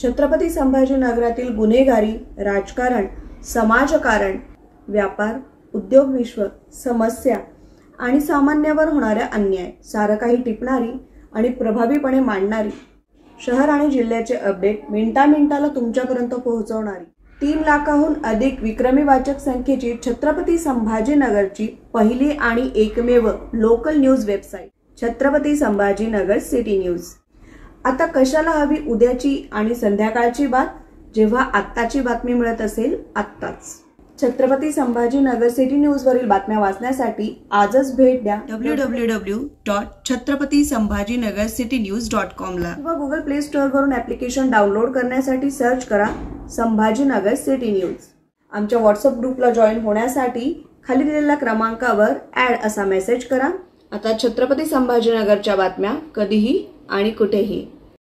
छत्रपती संभाजीनगरातील गुन्हेगारी, राजकारण, समाजकारण, व्यापार, उद्योग विश्व, समस्या आणि सामान्यावर होणाऱ्या अन्याय सारं काही टिपणारी आणि प्रभावीपणे मांडणारी, शहर आणि जिल्ह्याचे अपडेट मिनिटा-मिनिटाला तुमच्यापर्यंत पोहोचवणारी, 3 लाखाहून अधिक विक्रमी वाचक संख्येची छत्रपती संभाजीनगरची पहिली आणि एकमेव local news website Chhatrapati Sambhajinagar city news. आता कशाला हवी उद्याची आणि संध्याकाळची बात, जेव्हा आत्ताची बातमी मिळत असेल आत्ताच। छत्रपती संभाजीनगर सिटी न्यूज वरील बातम्या वाचण्यासाठी आजच भेट द्या www.chhatrapatisambajiнаgarcitynews.com ला किंवा गुगल प्ले स्टोअर वरून ॲप्लिकेशन डाउनलोड करण्यासाठी सर्च करा संभाजीनगर सिटी न्यूज। आमच्या व्हॉट्सअप ग्रुपला जॉईन होण्यासाठी खाली दिलेल्या क्रमांकावर ॲड असा मेसेज करा। आता छत्रपती संभाजीनगरच्या बातम्या कधीही आणि कुठेही।